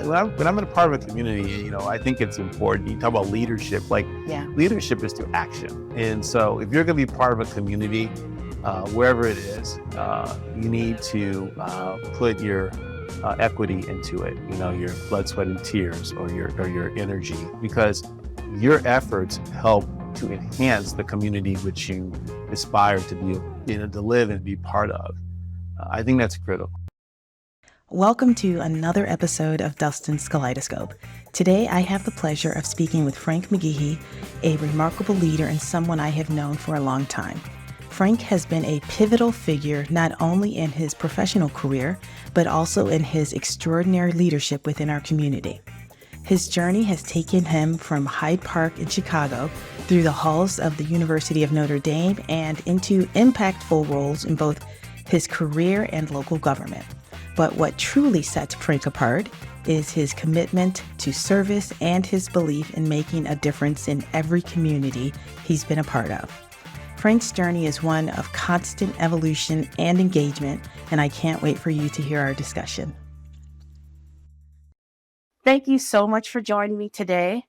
when I'm in a part of a community, I think it's important. You talk about leadership, like Yeah. leadership is through action. And so if you're going to be part of a community, wherever it is, you need to put your equity into it, your blood, sweat, and tears, or your energy, because your efforts help to enhance the community which you aspire to be, to live and be part of. I think that's critical. Welcome to another episode of Dustin's Kaleidoscope. Today, I have the pleasure of speaking with Frank McGehee, a remarkable leader and someone I have known for a long time. Frank has been a pivotal figure not only in his professional career, but also in his extraordinary leadership within our community. His journey has taken him from Hyde Park in Chicago through the halls of the University of Notre Dame and into impactful roles in both his career and local government. But what truly sets Frank apart is his commitment to service and his belief in making a difference in every community he's been a part of. Frank's journey is one of constant evolution and engagement, and I can't wait for you to hear our discussion. Thank you so much for joining me today.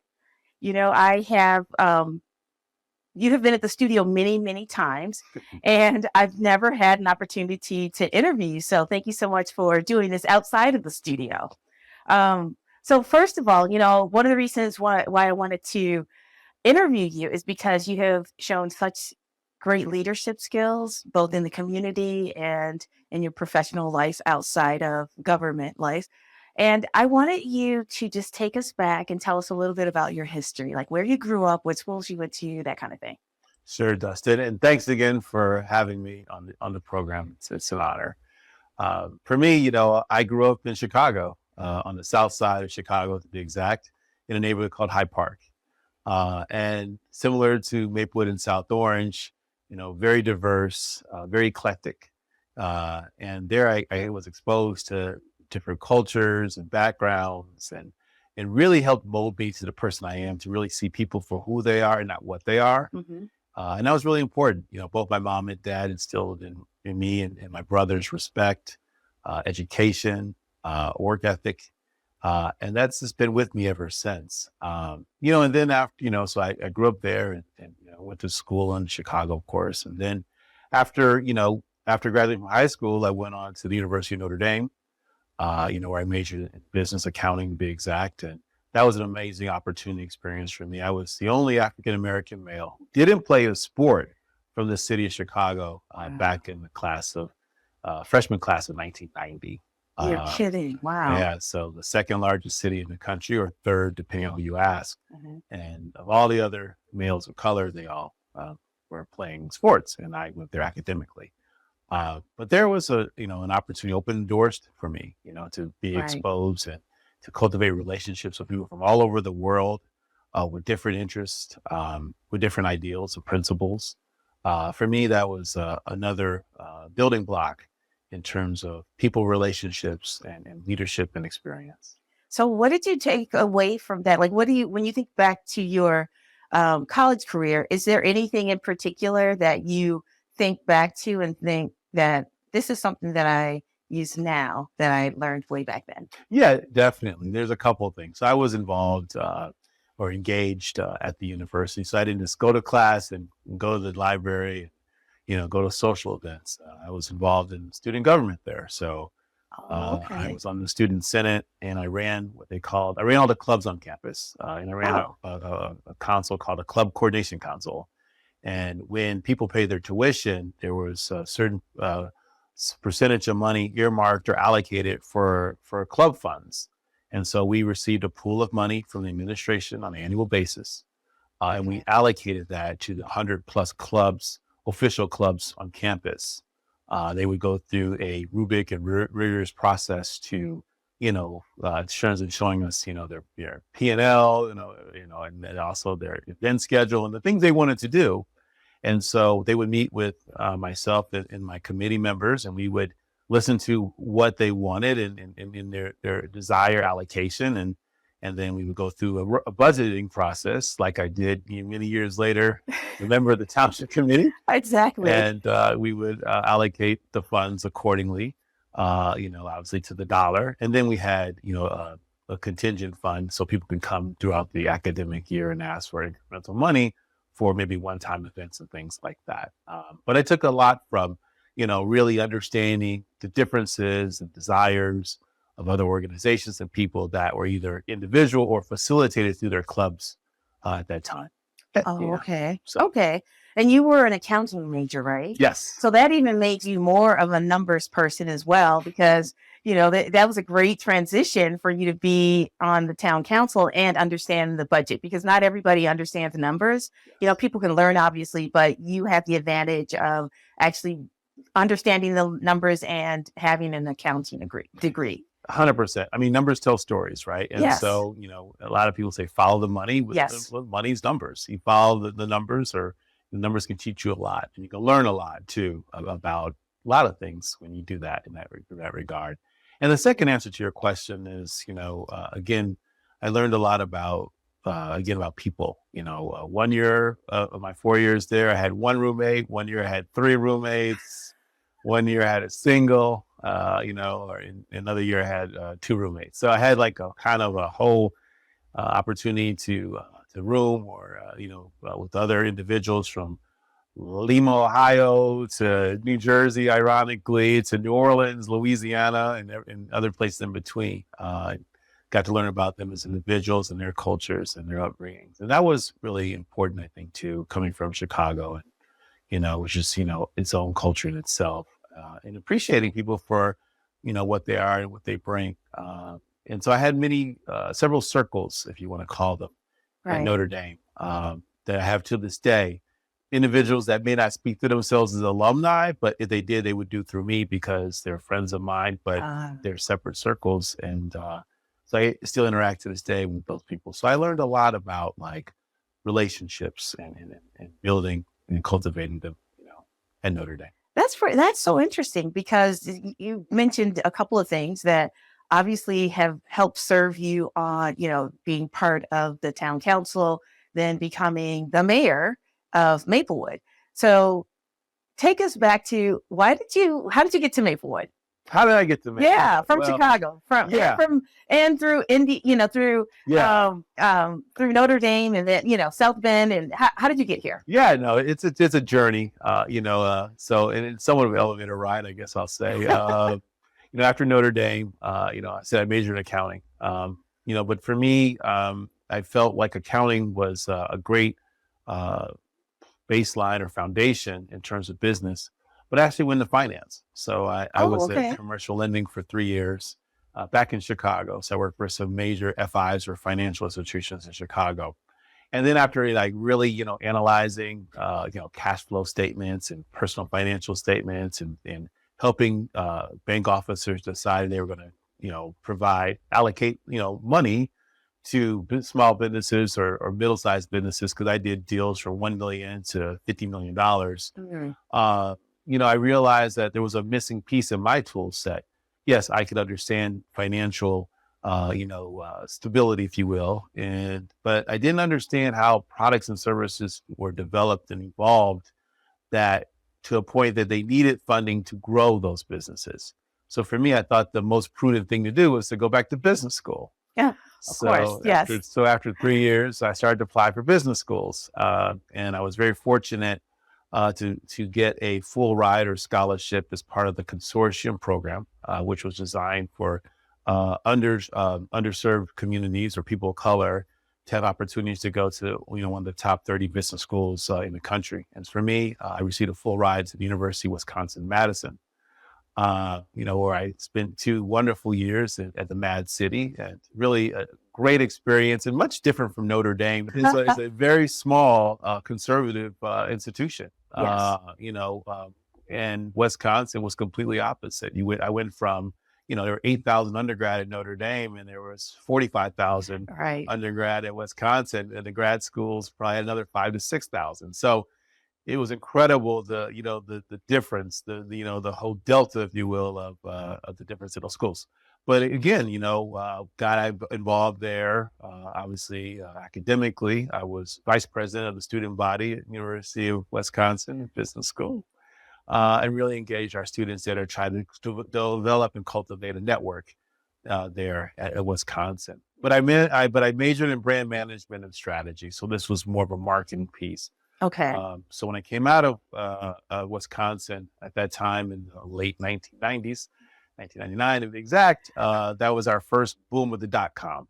You have been at the studio many, many times, and I've never had an opportunity to interview you. So thank you so much for doing this outside of the studio. So first of all, one of the reasons why I wanted to interview you is because you have shown such great leadership skills, both in the community and in your professional life outside of government life. And I wanted you to just take us back and tell us a little bit about your history, like where you grew up, what schools you went to, that kind of thing. Sure, Dustin, and thanks again for having me on the program. It's an honor. For me, I grew up in Chicago, on the south side of Chicago, to be exact, in a neighborhood called Hyde Park. And similar to Maplewood and South Orange, very diverse, very eclectic. And there I was exposed to different cultures and backgrounds, and really helped mold me to the person I am, to really see people for who they are and not what they are. Mm-hmm. And that was really important. Both my mom and dad instilled in me and my brothers respect, education, work ethic. And that's just been with me ever since. And then after, so I grew up there and went to school in Chicago, of course. And then after graduating from high school, I went on to the University of Notre Dame, where I majored in business accounting, to be exact. And that was an amazing opportunity experience for me. I was the only African-American male who didn't play a sport from the city of Chicago back in the freshman class of 1990. You're kidding. Wow. Yeah, so the second largest city in the country, or third, depending on who you ask. Mm-hmm. And of all the other males of color, they all were playing sports, and I went there academically. But there was an opportunity, open doors for me, to be exposed and to cultivate relationships with people from all over the world, with different interests, with different ideals and principles. For me, that was another building block in terms of people relationships and leadership and experience. So what did you take away from that? Like, when you think back to your college career, is there anything in particular that you think back to and think that this is something that I use now that I learned way back then? Yeah, definitely. There's a couple of things. I was involved or engaged at the university. So I didn't just go to class and go to the library, go to social events. I was involved in student government there. So I was on the student senate, and I ran I ran all the clubs on campus. And I ran a council called a club coordination council. And when people paid their tuition, there was a certain percentage of money earmarked or allocated for club funds. And so we received a pool of money from the administration on an annual basis. And we allocated that to the 100 plus clubs, official clubs on campus. They would go through a rubric and rigorous process to, in terms of showing us, their P&L, and then also their event schedule and the things they wanted to do. And so they would meet with myself and my committee members, and we would listen to what they wanted and their desire allocation. And then we would go through a budgeting process like I did many years later, a member of the township committee. Exactly. And we would allocate the funds accordingly, obviously to the dollar. And then we had, a contingent fund so people can come throughout the academic year and ask for incremental money for maybe one-time events and things like that. But I took a lot from, really understanding the differences and desires of other organizations and people that were either individual or facilitated through their clubs at that time. Oh, Yeah. okay. So, Okay. And you were an accounting major, right? yes. So that even made you more of a numbers person as well, because, that was a great transition for you to be on the town council and understand the budget, because not everybody understands the numbers. People can learn, obviously, but you have the advantage of actually understanding the numbers and having an accounting degree. 100%. I mean, numbers tell stories, right? And Yes. so, a lot of people say follow the money. Yes. Well, money's numbers. You follow the numbers, or the numbers can teach you a lot, and you can learn a lot too about a lot of things when you do that in that regard. And the second answer to your question is, again, I learned a lot about about people. 1 year of my 4 years there, I had one roommate. 1 year I had three roommates. 1 year I had a single. Or in another year I had two roommates. So I had like a kind of a whole opportunity to room, or with other individuals from Lima, Ohio, to New Jersey, ironically, to New Orleans, Louisiana, and other places in between. Got to learn about them as individuals and their cultures and their upbringings, and that was really important, I think, too, coming from Chicago, and which is its own culture in itself. And appreciating people for, what they are and what they bring. And so I had several circles, if you want to call them, at Notre Dame that I have to this day. Individuals that may not speak to themselves as alumni, but if they did, they would do through me because they're friends of mine, but they're separate circles. And so I still interact to this day with those people. So I learned a lot about like relationships and building and cultivating them, at Notre Dame. That's so interesting, because you mentioned a couple of things that obviously have helped serve you on, being part of the town council, then becoming the mayor of Maplewood. So take us back to how did you get to Maplewood? How did I get to Maplewood? Yeah, from Chicago, and through Indy, through through Notre Dame, and then South Bend, and how did you get here? Yeah, no, it's a journey, so, and it's somewhat of an elevator ride, I guess I'll say. After Notre Dame, I said I majored in accounting, but for me, I felt like accounting was a great baseline or foundation in terms of business, but I actually went into finance. So I was at commercial lending for 3 years back in Chicago. So I worked for some major FIs or financial institutions in Chicago. And then after like really, analyzing, cash flow statements and personal financial statements and helping bank officers decide they were going to, allocate, money to small businesses or middle-sized businesses, because I did deals from $1 million to $50 million. I realized that there was a missing piece in my tool set. Yes, I could understand financial, stability, if you will, but I didn't understand how products and services were developed and evolved that to a point that they needed funding to grow those businesses. So for me, I thought the most prudent thing to do was to go back to business school. Yeah, of course. Yes. After 3 years, I started to apply for business schools, and I was very fortunate to get a full ride or scholarship as part of the consortium program, which was designed for underserved communities or people of color to have opportunities to go to one of the top 30 business schools in the country. And for me, I received a full ride to the University of Wisconsin-Madison. Where I spent 2 wonderful years at the Mad City, and really a great experience and much different from Notre Dame. It's a very small, conservative institution. Yes. And Wisconsin was completely opposite. I went from, there were 8,000 undergrad at Notre Dame, and there was 45,000 undergrad at Wisconsin, and the grad schools probably had another 5,000 to 6,000. So it was incredible, the difference, the whole delta, if you will, of the difference in those schools. But again, got involved there. Obviously, academically, I was vice president of the student body at University of Wisconsin Business School, and really engaged our students that are trying to develop and cultivate a network there at Wisconsin. But I majored in brand management and strategy. So this was more of a marketing piece. Okay. So when I came out of Wisconsin at that time in the late 1990s, 1999 to be exact, that was our first boom of the .com.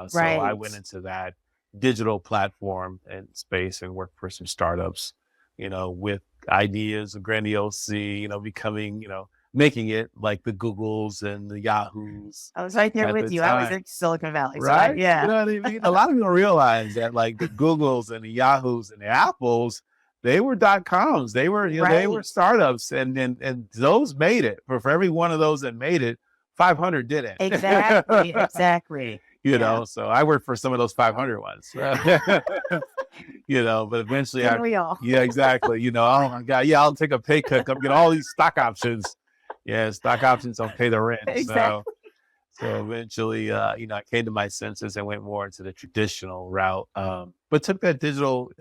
So I went into that digital platform and space and worked for some startups, with ideas of grandiose, becoming, making it like the Googles and the Yahoos. I was right there with you. I was in Silicon Valley. Right? So yeah. You know what I mean? A lot of people don't realize that like the Googles and the Yahoos and the Apples, they were .coms. They were, they were startups, and those made it. For every one of those that made it, 500 didn't. Exactly. So I worked for some of those 500 ones. But eventually yeah, exactly. Oh my God, yeah, I'll take a pay cut. I'm getting all these stock options. Yeah, stock options don't pay the rent. Exactly. So eventually, I came to my senses and went more into the traditional route, but took that digital,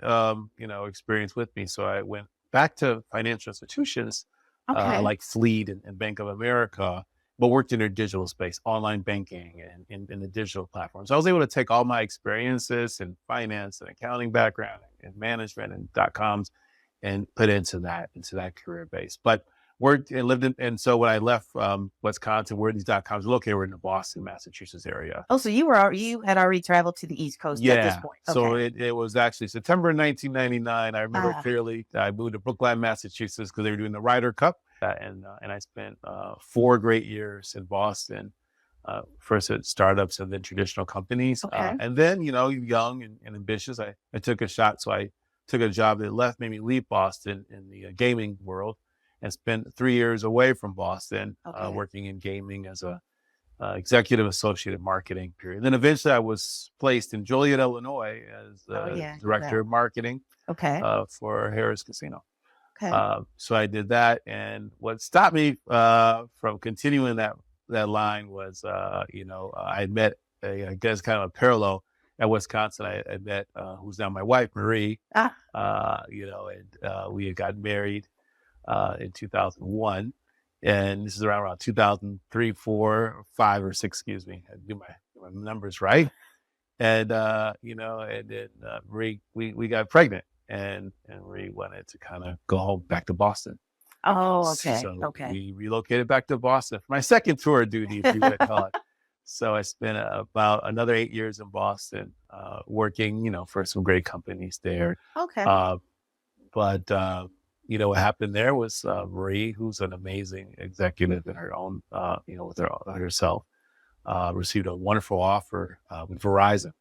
experience with me. So I went back to financial institutions like Fleet and Bank of America, but worked in their digital space, online banking and in the digital platforms. So I was able to take all my experiences in finance and accounting background and management and .coms and put into that career base. But worked and lived in, and so when I left Wisconsin, where these .coms were located, were in the Boston, Massachusetts area. Oh, so you had already traveled to the East Coast at this point. Okay. So it was actually September 1999. I remember clearly. I moved to Brookline, Massachusetts, because they were doing the Ryder Cup, and I spent 4 great years in Boston. First at startups and then traditional companies. And then, young and ambitious, I took a shot. So I took a job that made me leave Boston in the gaming world, and spent 3 years away from Boston, working in gaming as a executive associate in marketing period. Then eventually I was placed in Joliet, Illinois as director of marketing for Harrah's Casino. So I did that. And what stopped me from continuing that line was, I met I guess kind of a parallel at Wisconsin. I met who's now my wife, Marie, and we had got married in 2001, and this is around 2003, 4, 5, or 6. Excuse me, I do my numbers right. And and then Marie, we got pregnant, and Marie wanted to kind of go home back to Boston. Oh, okay. So we relocated back to Boston for my second tour of duty, if you would call it. So I spent about another 8 years in Boston, working, for some great companies there. But what happened there was Marie, who's an amazing executive in her own, with herself, received a wonderful offer with Verizon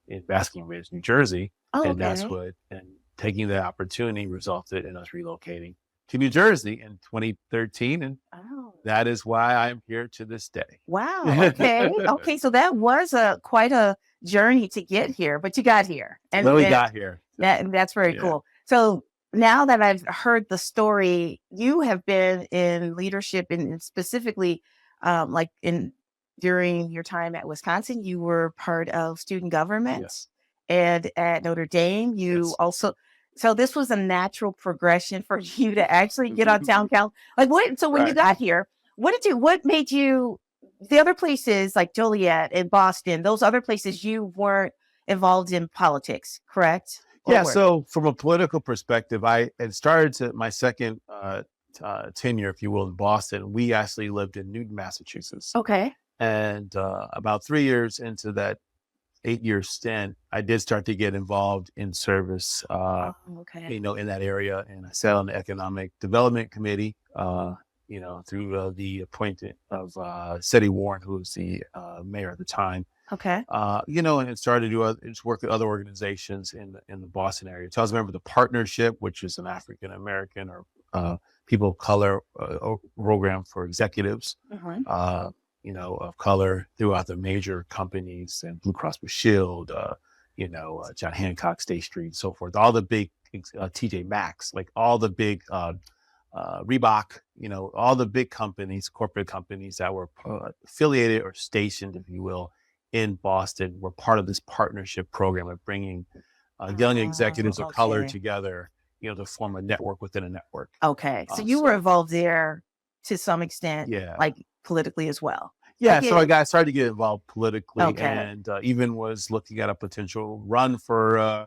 in Basking Ridge, New Jersey. And that's and taking the opportunity resulted in us relocating to New Jersey in 2013. And that is why I'm here to this day. Wow. Okay. Okay. So that was quite a journey to get here, but you got here. And we got here. That's very cool. So now that I've heard the story, you have been in leadership, and specifically during your time at Wisconsin, you were part of student government. Yes. And at Notre Dame, you also, so this was a natural progression for you to actually get on town council. So when you got here, what made you, the other places like Joliet and Boston, those other places, you weren't involved in politics, correct? So from a political perspective, I had started my second tenure, if you will, in Boston. We actually lived in Newton, Massachusetts. Okay. And about 3 years into that 8-year stint, I did start to get involved in service, in that area. And I sat on the Economic Development Committee, through the appointment of Seti Warren, who was the mayor at the time. Okay. And started to work with other organizations in the Boston area. So I was a member of the Partnership, which is an African American or people of color program for executives, of color throughout the major companies, and Blue Cross Blue Shield, John Hancock, State Street, and so forth. All the big TJ Maxx, like all the big Reebok, all the big companies, corporate companies that were affiliated or stationed, if you will, in Boston, were part of this partnership program of bringing young executives of color together, to form a network within a network. Okay. So you were involved there to some extent, like politically as well. Yeah, so I started to get involved politically, Okay. and even was looking at a potential run for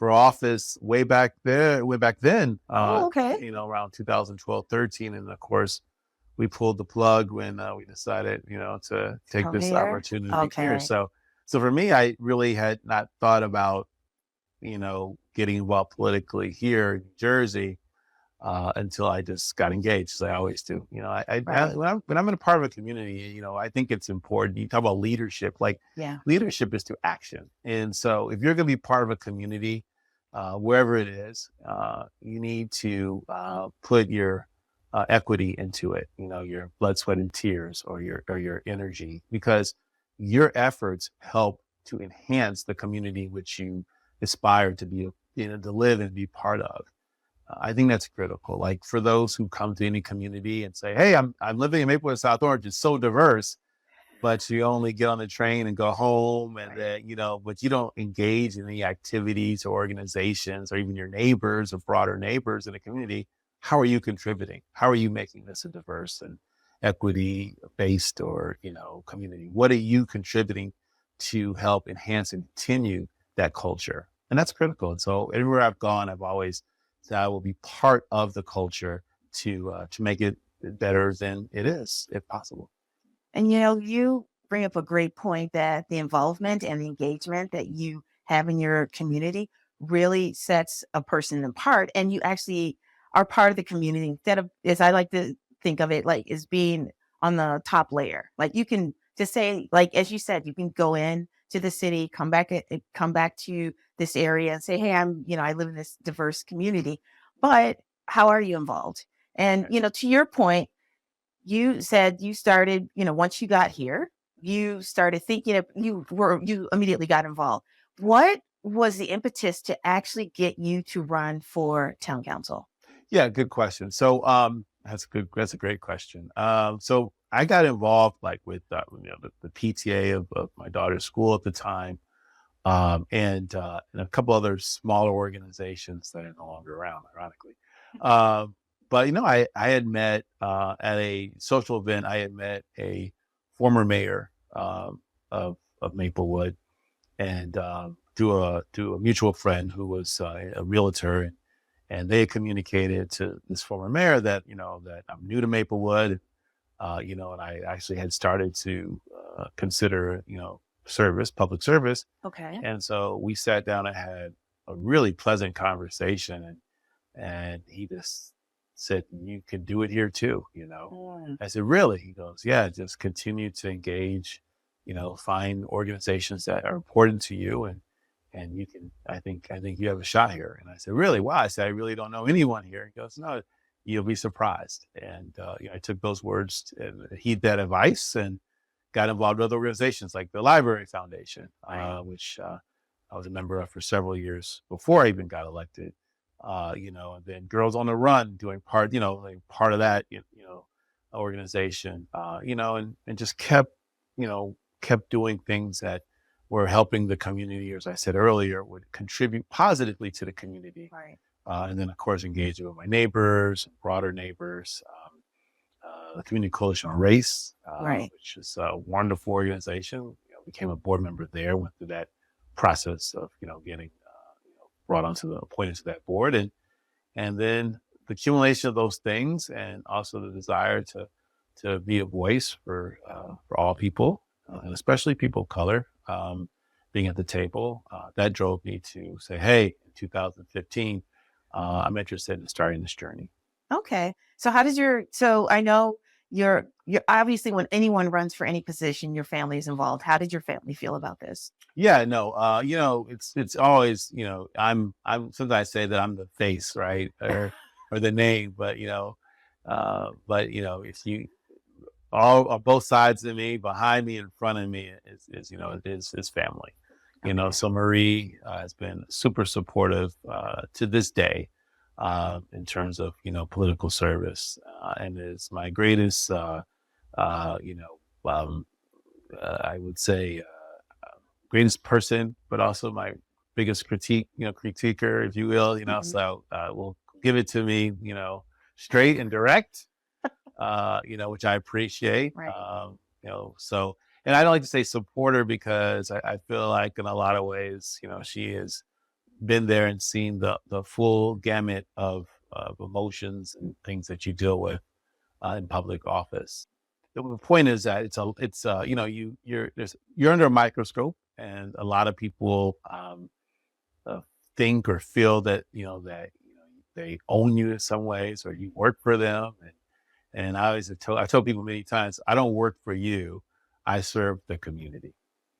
office way back then. Oh, okay. Around 2012, 13, and of course, we pulled the plug when we decided, to take Come this here. opportunity here. Okay. So for me, I really had not thought about, getting involved politically here in New Jersey until I just got engaged, as I always do. Right. When I'm in a part of a community, I think it's important. You talk about leadership, like Yeah. leadership is to action. And so if you're going to be part of a community, wherever it is, you need to put your equity into it, your blood, sweat, and tears, or your energy, because your efforts help to enhance the community which you aspire to be, to live and be part of. I think that's critical. Like for those who come to any community and say, "Hey, I'm living in Maplewood, South Orange. It's so diverse," but you only get on the train and go home, and then but you don't engage in any activities or organizations or even your neighbors or broader neighbors in the community. How are you contributing? How are you making this a diverse and equity based or community? What are you contributing to help enhance and continue that culture? And that's critical. And so everywhere I've gone, I've always said I will be part of the culture to make it better than it is, if possible. And you bring up a great point that the involvement and the engagement that you have in your community really sets a person apart. And you actually are part of the community instead of, as I like to think of it, like as being on the top layer. Like you can just say, like as you said, you can go in to the city, come back to this area and say, hey, I live in this diverse community, but how are you involved? And, to your point, you said you started, once you got here, you started thinking of, you immediately got involved. What was the impetus to actually get you to run for town council? Yeah, good question. So that's a great question. So I got involved like with the PTA of my daughter's school at the time, and a couple other smaller organizations that are no longer around, ironically. But I had met at a social event. I had met a former mayor of Maplewood, and through a mutual friend who was a realtor, and they had communicated to this former mayor that that I'm new to Maplewood, and I actually had started to consider public service. Okay. And so we sat down and had a really pleasant conversation, and he just said, "You can do it here too." Mm. I said, "Really?" He goes, "Yeah, just continue to engage, find organizations that are important to you, and you can, I think you have a shot here." And I said, "Really? Why?" I said, "I really don't know anyone here." He goes, "No, you'll be surprised." And I took those words and heed that advice, and got involved with other organizations like the Library Foundation, Right. which I was a member of for several years before I even got elected. And then Girls on the Run, doing like part of that, organization, and just kept doing things that were helping the community, as I said earlier, would contribute positively to the community. Right. And then, of course, engaging with my neighbors, broader neighbors, the Community Coalition on Race, Right. which is a wonderful organization. Became a board member there, went through that process of, getting brought onto appointed to that board. And then the accumulation of those things, and also the desire to be a voice for all people, and especially people of color, being at the table, that drove me to say, hey, in 2015, I'm interested in starting this journey. Okay. So I know you're obviously when anyone runs for any position, your family is involved. How did your family feel about this? Yeah, no, it's always, I'm sometimes I say that I'm the face, right? Or the name, but if you all on both sides of me, behind me, in front of me is family. Okay. So Marie has been super supportive to this day in terms of political service, and is my greatest I would say greatest person, but also my biggest critiquer, if you will. Mhm. So will give it to me, straight and direct, which I appreciate. Right. So, and I don't like to say supporter because I feel like in a lot of ways, she has been there and seen the full gamut of emotions and things that you deal with in public office. The point is that you're under a microscope, and a lot of people uh, think or feel that they own you in some ways, or you work for them. And I told people many times, I don't work for you, I serve the community.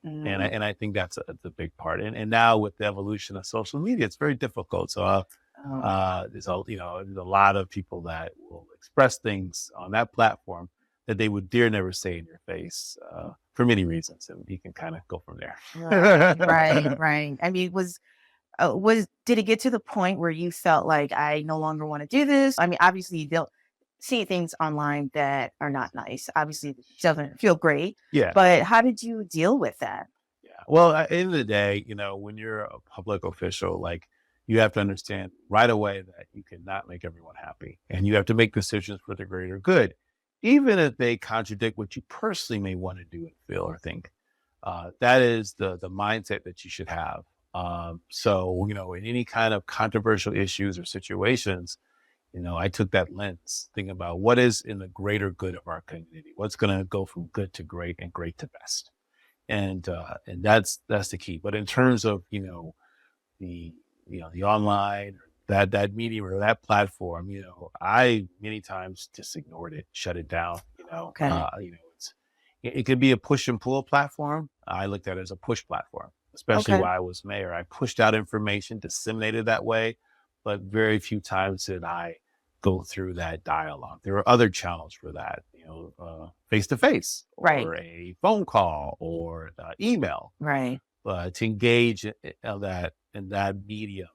And Mm. I think that's a big part. And now with the evolution of social media, it's very difficult. So Oh, there's a lot of people that will express things on that platform that they would dare never say in your face for many reasons, and you can kind of go from right, right, there. right. I mean, did it get to the point where you felt like I no longer want to do this? I mean, obviously you don't see things online that are not nice. Obviously, it doesn't feel great. Yeah. But how did you deal with that? Yeah. Well, at the end of the day, when you're a public official, like, you have to understand right away that you cannot make everyone happy, and you have to make decisions for the greater good, even if they contradict what you personally may want to do and feel or think. That is the mindset that you should have. So, in any kind of controversial issues or situations, I took that lens, thinking about what is in the greater good of our community, what's going to go from good to great and great to best. And that's the key. But in terms of the the online, or that medium or that platform, I many times just ignored it, shut it down. Okay. It could be a push and pull platform. I looked at it as a push platform, especially Okay. while I was mayor. I pushed out information, disseminated that way, but very few times did I go through that dialogue. There are other channels for that, face to face, Right. or a phone call, or email. Right. To engage in that medium,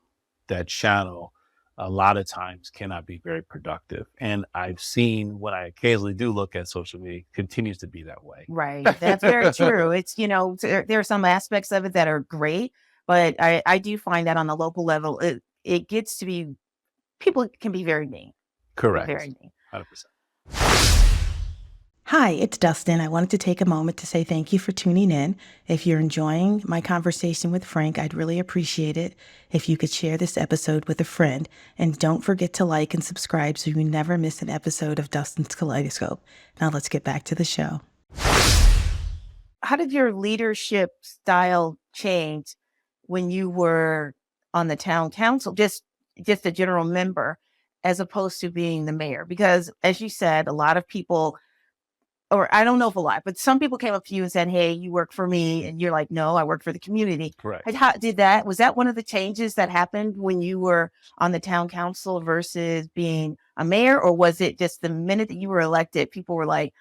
that channel, a lot of times cannot be very productive. And I've seen, when I occasionally do look at social media, continues to be that way. Right. That's very true. It's, there are some aspects of it that are great, but I do find that on the local level, it gets to be, people can be very mean, very Correct. mean. 100%. Hi, it's Dustin. I wanted to take a moment to say thank you for tuning in. If you're enjoying my conversation with Frank, I'd really appreciate it if you could share this episode with a friend. And don't forget to like and subscribe so you never miss an episode of Dustin's Kaleidoscope. Now let's get back to the show. How did your leadership style change when you were on the town council, just a general member, as opposed to being the mayor? Because as you said, a lot of people, or I don't know if a lot, but some people came up to you and said, "Hey, you work for me," and you're like, "No, I work for the community." Correct. And was that one of the changes that happened when you were on the town council versus being a mayor, or was it just the minute that you were elected, people were like,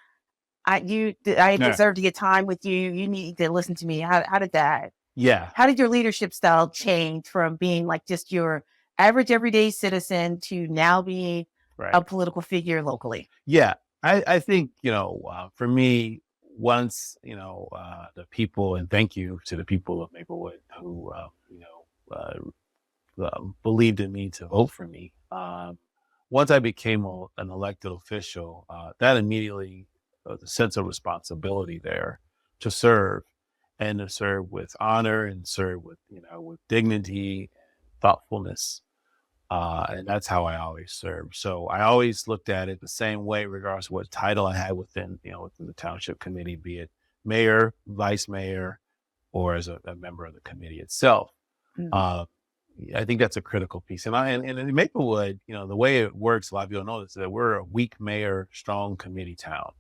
I Yeah. deserve to get time with you. You need to listen to me." How did that? Yeah. How did your leadership style change from being like just your average everyday citizen to now being a Right. political figure locally? Yeah. I think, for me, once, the people, and thank you to the people of Maplewood who, believed in me to vote for me. Once I became an elected official, that immediately, the sense of responsibility there to serve, and to serve with honor, and serve with dignity and thoughtfulness. And that's how I always served. So I always looked at it the same way, regardless of what title I had within the township committee, be it mayor, vice mayor, or as a member of the committee itself. Mm. Uh, I think that's a critical piece. And in Maplewood, the way it works, a lot of people know this, is that we're a weak mayor, strong committee town,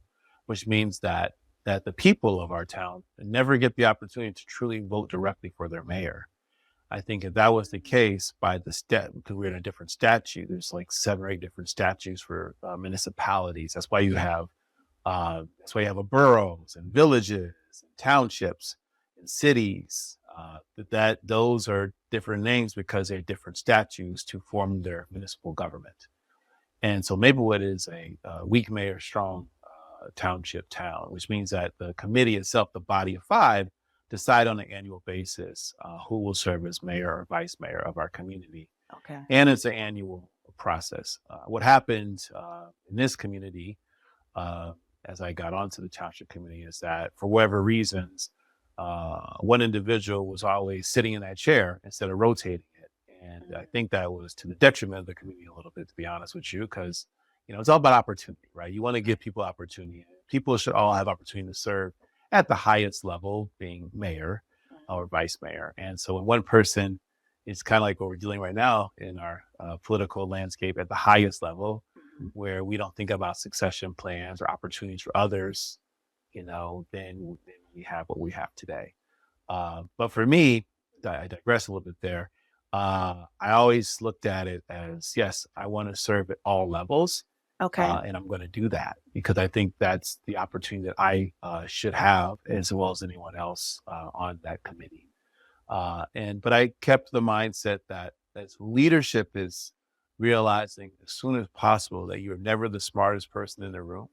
which means that the people of our town never get the opportunity to truly vote directly for their mayor. I think if that was the case, by the because we're in a different statute, there's like 7 or 8 different statutes for municipalities. That's why you have a boroughs and villages and townships and cities. That those are different names because they're different statutes to form their municipal government. And so Maplewood is a weak mayor, strong township town, which means that the committee itself, the body of 5, decide on an annual basis who will serve as mayor or vice mayor of our community. Okay. And it's an annual process. What happened in this community, as I got onto the township committee is that for whatever reasons, one individual was always sitting in that chair instead of rotating it. And I think that was to the detriment of the community a little bit, to be honest with you, because, it's all about opportunity, right? You want to give people opportunity. People should all have opportunity to serve at the highest level, being mayor or vice mayor. And so when one person, it's kind of like what we're dealing right now in our political landscape at the highest level, where we don't think about succession plans or opportunities for others, then we have what we have today. But for me, I digress a little bit there. I always looked at it as, yes, I want to serve at all levels. Okay. And I'm going to do that because I think that's the opportunity that I should have as well as anyone else on that committee. But I kept the mindset that as leadership is realizing as soon as possible that you're never the smartest person in the room.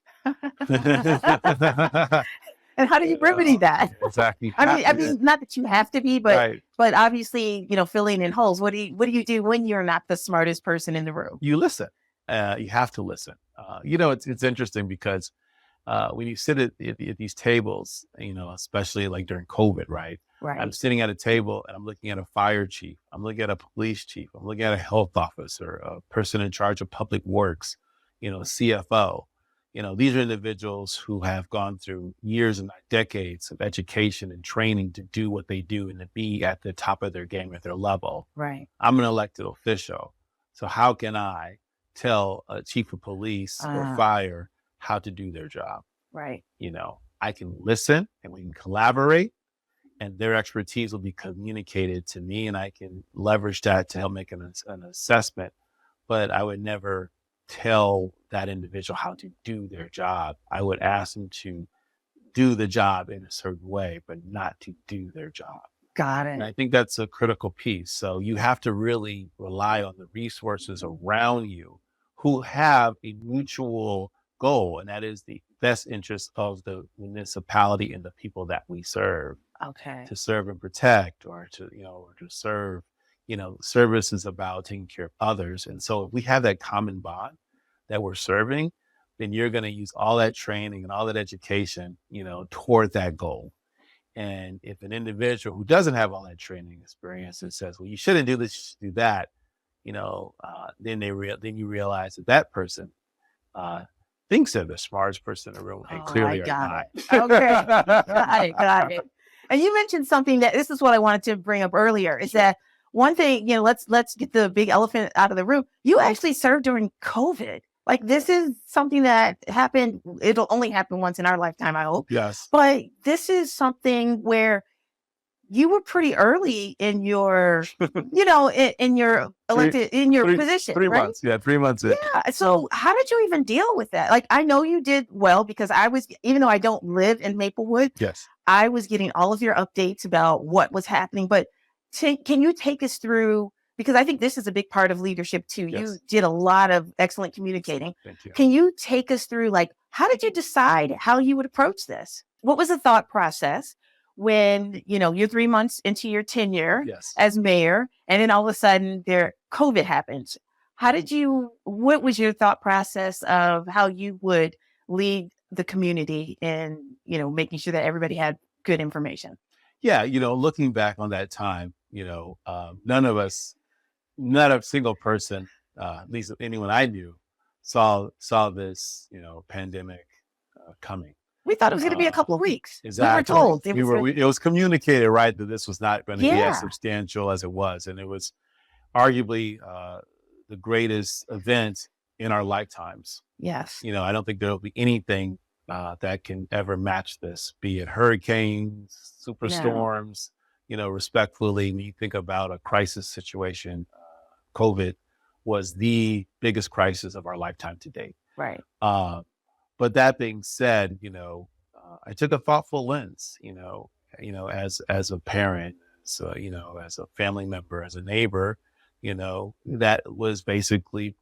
And how do you remedy that? Exactly. I mean, not that you have to be, but Right. but obviously, filling in holes. What do you do when you're not the smartest person in the room? You listen. You have to listen. It's interesting because when you sit at these tables, especially like during COVID, right? Right. I'm sitting at a table and I'm looking at a fire chief. I'm looking at a police chief. I'm looking at a health officer, a person in charge of public works, CFO. These are individuals who have gone through years and not decades of education and training to do what they do and to be at the top of their game at their level. Right. I'm an elected official. So how can I tell a chief of police or fire how to do their job? Right. I can listen and we can collaborate and their expertise will be communicated to me and I can leverage that to help make an assessment. But I would never tell that individual how to do their job. I would ask them to do the job in a certain way, but not to do their job. Got it. And I think that's a critical piece. So you have to really rely on the resources around you who have a mutual goal, and that is the best interest of the municipality and the people that we serve. Okay. To serve and protect, or to serve. Service is about taking care of others. And so if we have that common bond that we're serving, then you're going to use all that training and all that education, toward that goal. And if an individual who doesn't have all that training experience and says, well, you shouldn't do this, you should do that, then you realize that person thinks they're the smartest person in the room and clearly are not. Okay. Got it. And you mentioned something that this is what I wanted to bring up earlier is that one thing, let's get the big elephant out of the room. You actually served during COVID. Like this is something that happened. It'll only happen once in our lifetime, I hope. Yes. But this is something where you were pretty early in your, in your elected, in your position. 3 right? months. Yeah, 3 months in. Yeah. So how did you even deal with that? Like, I know you did well because even though I don't live in Maplewood, yes, I was getting all of your updates about what was happening. But can you take us through, because I think this is a big part of leadership too. Yes. You did a lot of excellent communicating. Thank you. Can you take us through, like, how did you decide how you would approach this? What was the thought process when, you're 3 months into your tenure Yes. as mayor, and then all of a sudden COVID happens? What was your thought process of how you would lead the community in, making sure that everybody had good information? Yeah. Looking back on that time, not a single person, at least anyone I knew, saw this, pandemic coming. We thought it was going to be a couple of weeks. Exactly. We were told. It was communicated, right, that this was not going to be Yeah. as substantial as it was. And it was arguably the greatest event in our lifetimes. Yes. I don't think there'll be anything that can ever match this, be it hurricanes, superstorms, respectfully, when you think about a crisis situation, COVID was the biggest crisis of our lifetime to date. Right. But that being said, I took a thoughtful lens, as a parent, so, as a family member, as a neighbor, that was basically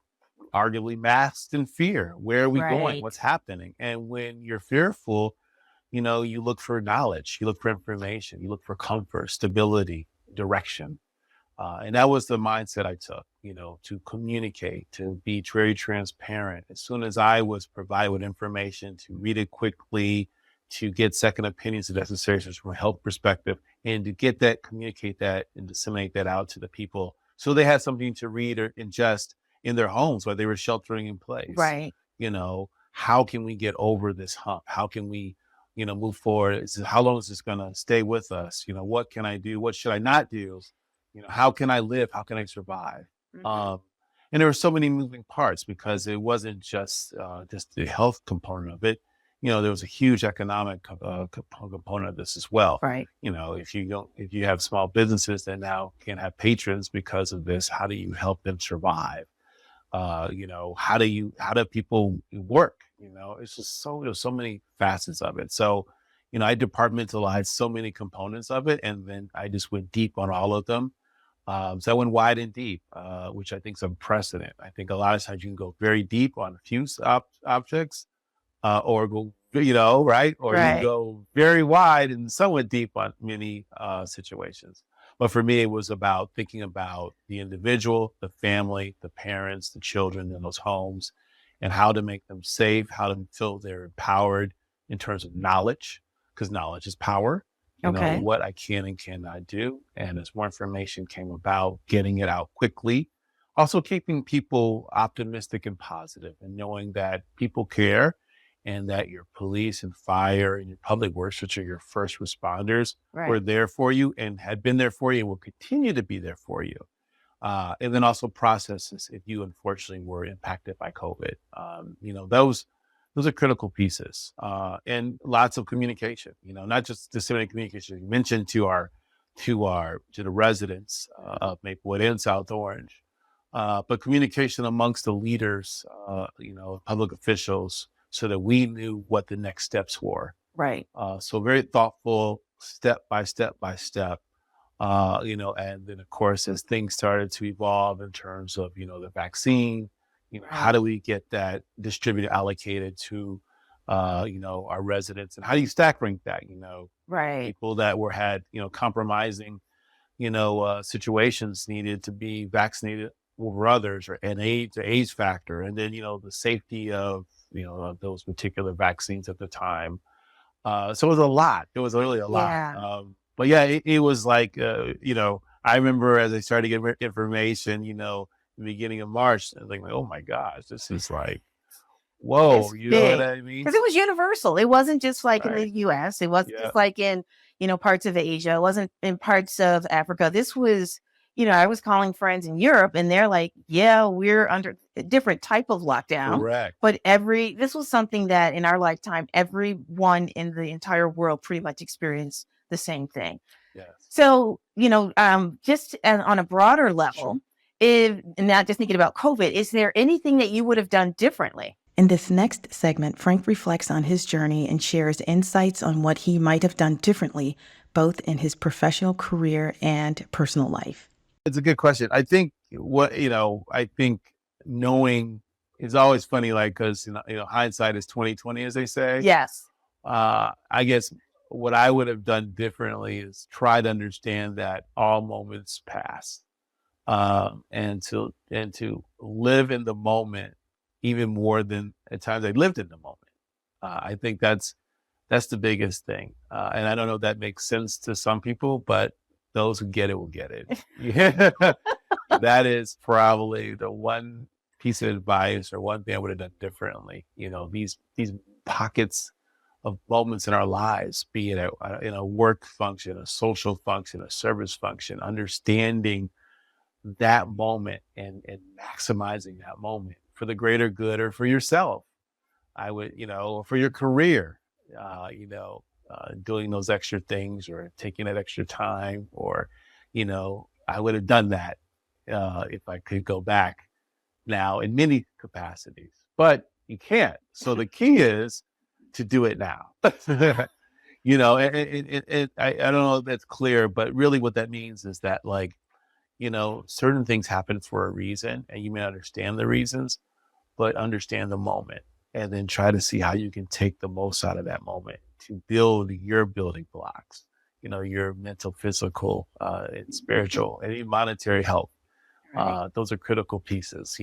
arguably masked in fear. Where are we going? Right. What's happening? And when you're fearful, you look for knowledge, you look for information, you look for comfort, stability, direction. And that was the mindset I took, to communicate, to be very transparent. As soon as I was provided with information, to read it quickly, to get second opinions if necessary from a health perspective, and to get that, communicate that, and disseminate that out to the people so they had something to read or ingest in their homes while they were sheltering in place. Right. How can we get over this hump? How can we, move forward? How long is this going to stay with us? What can I do? What should I not do? How can I live? How can I survive? Mhm. And there were so many moving parts because it wasn't just the health component of it. There was a huge economic component of this as well. Right. If you have small businesses that now can't have patrons because of this, how do you help them survive? How do people work? It's just there's so many facets of it. So, I departmentalized so many components of it, and then I just went deep on all of them. So I went wide and deep, which I think is unprecedented. I think a lot of times you can go very deep on a few objects, or go, right, or you Right. go very wide and somewhat deep on many situations. But for me, it was about thinking about the individual, the family, the parents, the children in those homes, and how to make them safe, how to feel they're empowered in terms of knowledge, because knowledge is power. Okay. What I can and cannot do. And as more information came about, getting it out quickly, also keeping people optimistic and positive, and knowing that people care, and that your police and fire and your public works, which are your first responders, Right. were there for you and had been there for you and will continue to be there for you. And then also processes if you unfortunately were impacted by COVID. Those are critical pieces, and lots of communication. Not just disseminating communication. You mentioned to the residents of Maplewood and South Orange, but communication amongst the leaders, public officials, so that we knew what the next steps were. Right. So very thoughtful, step by step by step. And then of course, as things started to evolve in terms of, the vaccine, how do we get that distributed, allocated to, our residents, and how do you stack rank that, Right. people that had, compromising, situations needed to be vaccinated over others, or the age factor, and then, the safety of, of those particular vaccines at the time. So it was a lot. It was really a lot. Yeah. But yeah, it was like, I remember as I started to get information, the beginning of March, I was like, oh my gosh, this is like, whoa, It's you know what big I mean? because it was universal. It wasn't just like in Right. the US. It wasn't Yeah. just like in, parts of Asia. It wasn't in parts of Africa. This was, I was calling friends in Europe and they're like, yeah, we're under a different type of lockdown. Correct. But this was something that in our lifetime, everyone in the entire world pretty much experienced the same thing. Yes. So, just on a broader level, Sure. if not just thinking about COVID, is there anything that you would have done differently? In this next segment, Frank reflects on his journey and shares insights on what he might have done differently, both in his professional career and personal life. It's a good question. I think knowing is always funny, like, because, hindsight is 20/20, as they say. Yes. I guess what I would have done differently is try to understand that all moments pass, and to live in the moment even more than at times I lived in the moment. I think that's the biggest thing, and I don't know if that makes sense to some people, but those who get it will get it. Yeah, that is probably the one piece of advice or one thing I would have done differently. These pockets of moments in our lives, be it in a work function, a social function, a service function, understanding that moment and maximizing that moment for the greater good or for yourself. I would, for your career, doing those extra things or taking that extra time, or, I would have done that if I could go back now in many capacities, but you can't. So the key is to do it now. I don't know if that's clear, but really what that means is that, like, certain things happen for a reason, and you may not understand the reasons, but understand the moment, and then try to see how you can take the most out of that moment to build your building blocks, your mental, physical, and spiritual, and even monetary health. Those are critical pieces.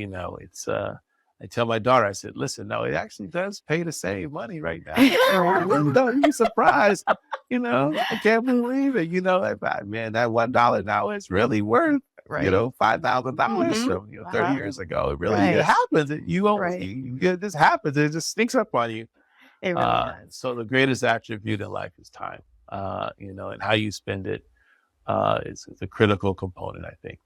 I tell my daughter, I said, listen, no, it actually does pay to save money right now. Don't be surprised. I can't believe it. Man, that $1 now is really worth, $5,000 from 30 years ago. It really it happens. This happens. It just sneaks up on you. It really does. So the greatest attribute in life is time, and how you spend it is a critical component, I think.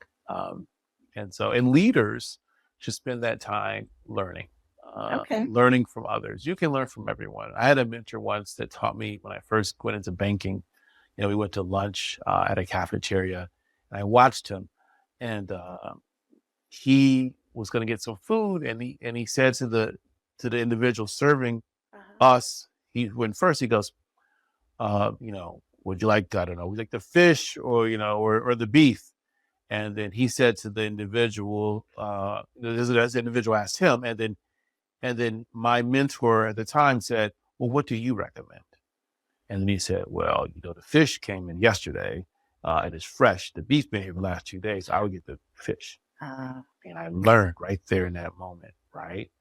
And leaders should spend that time learning, learning from others. You can learn from everyone. I had a mentor once that taught me when I first went into banking. We went to lunch at a cafeteria, and I watched him, and he was going to get some food, and he said to the individual serving us, he goes, would you like, I don't know, would you like the fish or the beef? And then he said to the individual, as the individual asked him, and then my mentor at the time said, well, what do you recommend? And then he said, well, the fish came in yesterday, and it's fresh. The beef been here the last 2 days. I would get the fish. And I learned right there in that moment, right,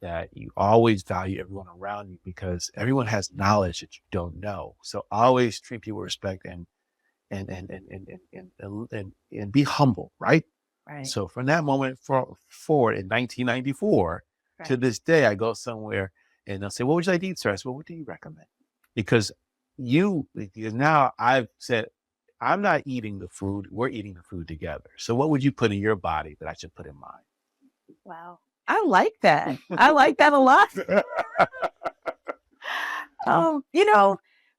that you always value everyone around you because everyone has knowledge that you don't know. So always treat people with respect and be humble, right? Right. So from that moment forward in 1994 to this day, I go somewhere and they'll say, what would you like to eat, sir? I said, well, what do you recommend? Because now I've said, I'm not eating the food. We're eating the food together. So what would you put in your body that I should put in mine? Wow. I like that. I like that a lot.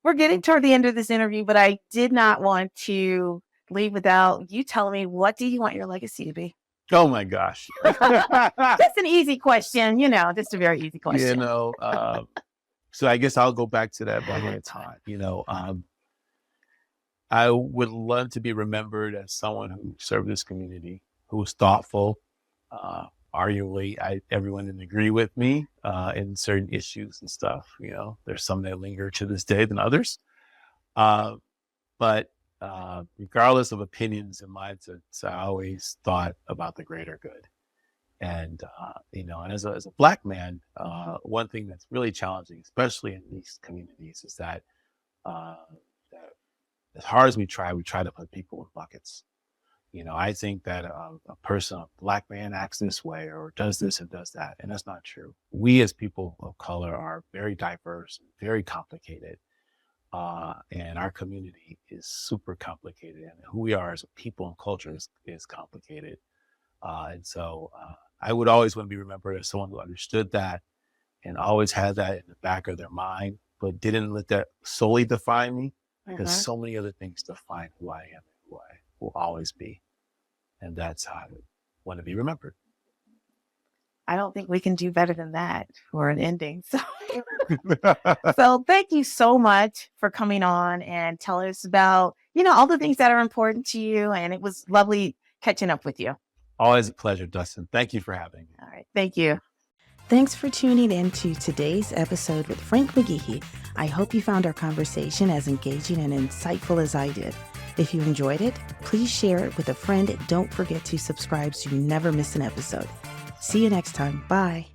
We're getting toward the end of this interview, but I did not want to leave without you telling me, what do you want your legacy to be? Oh my gosh. Just an easy question, just a very easy question. So I guess I'll go back to that one at a time. I would love to be remembered as someone who served this community, who was thoughtful. Arguably, everyone didn't agree with me in certain issues and stuff. There's some that linger to this day than others. But regardless of opinions and mindsets, I always thought about the greater good. And and as a Black man, one thing that's really challenging, especially in these communities, is that as hard as we try to put people in buckets. I think that a Black man acts this way or does this and does that, and that's not true. We as people of color are very diverse, very complicated, and our community is super complicated, and who we are as a people and culture is complicated. And so I would always want to be remembered as someone who understood that and always had that in the back of their mind, but didn't let that solely define me, because so many other things define who I am and who I will always be. And that's how I want to be remembered. I don't think we can do better than that for an ending. So thank you so much for coming on and telling us about, all the things that are important to you. And it was lovely catching up with you. Always a pleasure, Dustin. Thank you for having me. All right. Thank you. Thanks for tuning in to today's episode with Frank McGehee. I hope you found our conversation as engaging and insightful as I did. If you enjoyed it, please share it with a friend. Don't forget to subscribe so you never miss an episode. See you next time. Bye.